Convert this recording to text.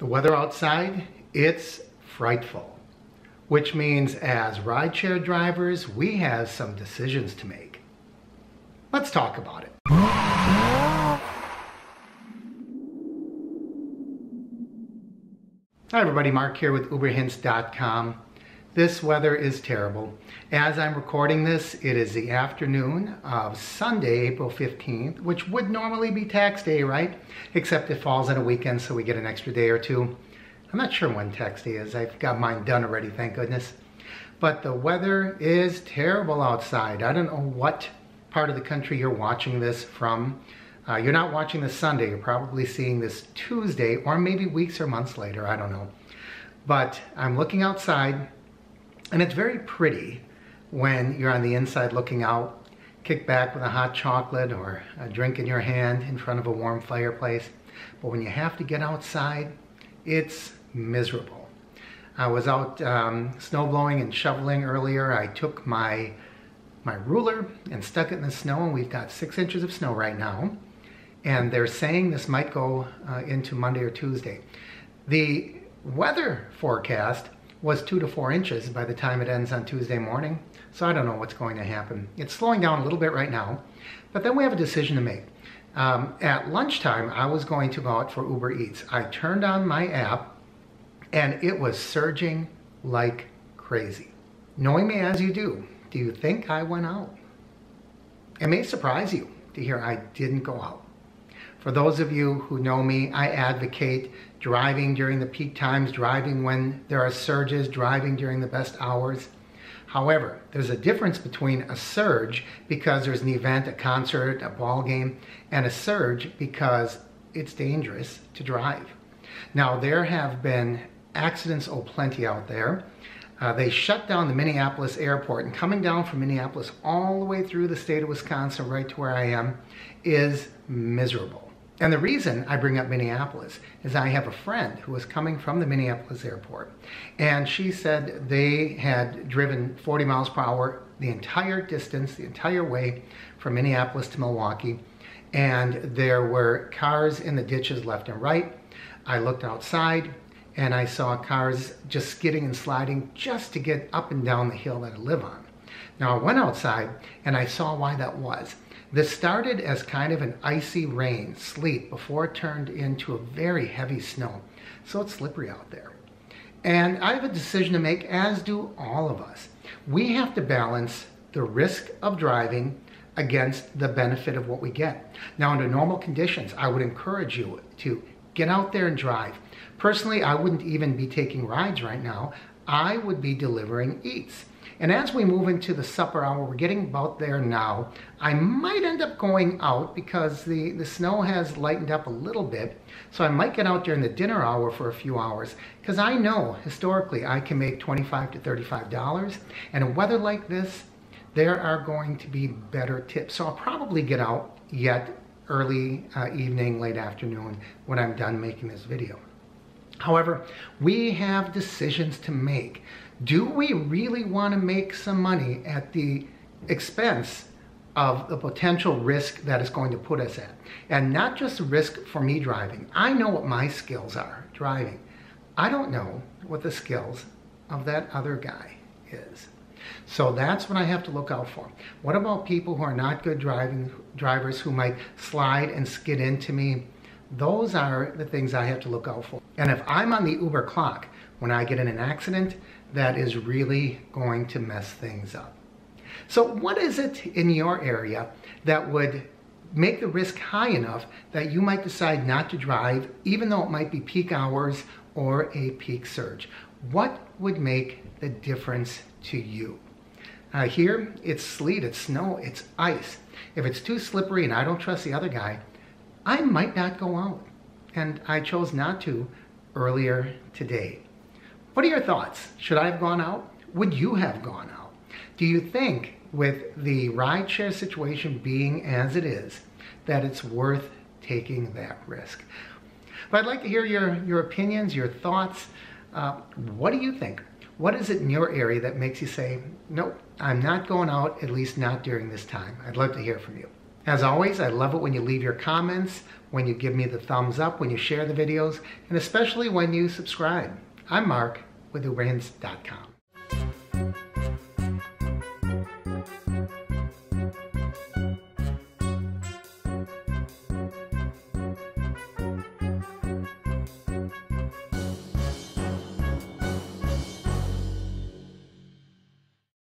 The weather outside, it's frightful, which means as rideshare drivers, we have some decisions to make. Let's talk about it. Hi everybody, Mark here with uberhints.com. This weather is terrible. As I'm recording this, it is the afternoon of Sunday, April 15th, which would normally be tax day, right? Except it falls on a weekend, so we get an extra day or two. I'm not sure when tax day is. I've got mine done already, thank goodness. But the weather is terrible outside. I don't know what part of the country you're watching this from. You're not watching this Sunday. You're probably seeing this Tuesday, or maybe weeks or months later. I don't know. But I'm looking outside, and it's very pretty when you're on the inside looking out, kick back with a hot chocolate or a drink in your hand in front of a warm fireplace. But when you have to get outside, it's miserable. I was out snow blowing and shoveling earlier. I took my ruler and stuck it in the snow, and we've got 6 inches of snow right now. And they're saying this might go into Monday or Tuesday. The weather forecast was 2 to 4 inches by the time it ends on Tuesday morning. So I don't know what's going to happen. It's slowing down a little bit right now, but then we have a decision to make. At lunchtime, I was going to go out for Uber Eats. I turned on my app and it was surging like crazy. Knowing me as you do you think I went out? It may surprise you to hear I didn't go out. For those of you who know me, I advocate driving during the peak times, driving when there are surges, driving during the best hours. However, there's a difference between a surge because there's an event, a concert, a ball game, and a surge because it's dangerous to drive. Now, there have been accidents plenty out there. They shut down the Minneapolis airport, and coming down from Minneapolis all the way through the state of Wisconsin right to where I am is miserable. And the reason I bring up Minneapolis is I have a friend who was coming from the Minneapolis airport, and she said they had driven 40 miles per hour the entire distance, the entire way from Minneapolis to Milwaukee, and there were cars in the ditches left and right. I looked outside and I saw cars just skidding and sliding just to get up and down the hill that I live on. Now I went outside and I saw why that was. This started as kind of an icy rain, sleet, before it turned into a very heavy snow. So it's slippery out there. And I have a decision to make, as do all of us. We have to balance the risk of driving against the benefit of what we get. Now, under normal conditions, I would encourage you to get out there and drive. Personally, I wouldn't even be taking rides right now. I would be delivering eats. And as we move into the supper hour, we're getting about there now, I might end up going out because the snow has lightened up a little bit. So I might get out during the dinner hour for a few hours, because I know historically I can make $25 to $35. And in weather like this, there are going to be better tips. So I'll probably get out yet early evening, late afternoon when I'm done making this video. However, we have decisions to make. Do we really want to make some money at the expense of the potential risk that it's going to put us at? And not just the risk for me driving. I know what my skills are driving. I don't know what the skills of that other guy is. So that's what I have to look out for. What about people who are not good drivers who might slide and skid into me? Those are the things I have to look out for. And if I'm on the Uber clock when I get in an accident, that is really going to mess things up. So what is it in your area that would make the risk high enough that you might decide not to drive, even though it might be peak hours or a peak surge? What would make the difference to you? Here, it's sleet, it's snow, it's ice. If it's too slippery and I don't trust the other guy, I might not go out. And I chose not to earlier today. What are your thoughts? Should I have gone out? Would you have gone out? Do you think, with the rideshare situation being as it is, that it's worth taking that risk? But I'd like to hear your opinions, your thoughts. What do you think? What is it in your area that makes you say, nope, I'm not going out, at least not during this time? I'd love to hear from you. As always, I love it when you leave your comments, when you give me the thumbs up, when you share the videos, and especially when you subscribe. I'm Mark with UberHints.com.